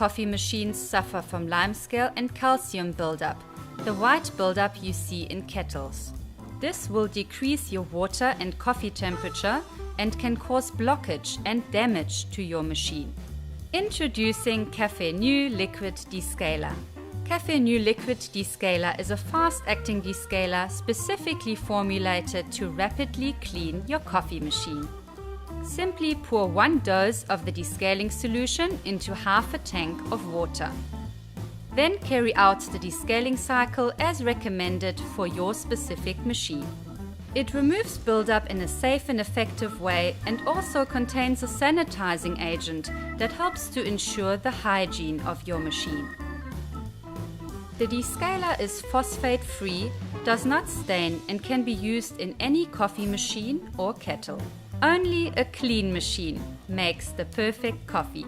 coffee machines suffer from limescale and calcium buildup, the white buildup you see in kettles. This will decrease your water and coffee temperature and can cause blockage and damage to your machine. Introducing Caffenu Liquid Descaler. Caffenu Liquid Descaler is a fast-acting descaler specifically formulated to rapidly clean your coffee machine. Simply pour 1 dose of the descaling solution into half a tank of water. Then carry out the descaling cycle as recommended for your specific machine. It removes buildup in a safe and effective way and also contains a sanitizing agent that helps to ensure the hygiene of your machine. The descaler is phosphate-free, does not stain and can be used in any coffee machine or kettle. Only a clean machine makes the perfect coffee.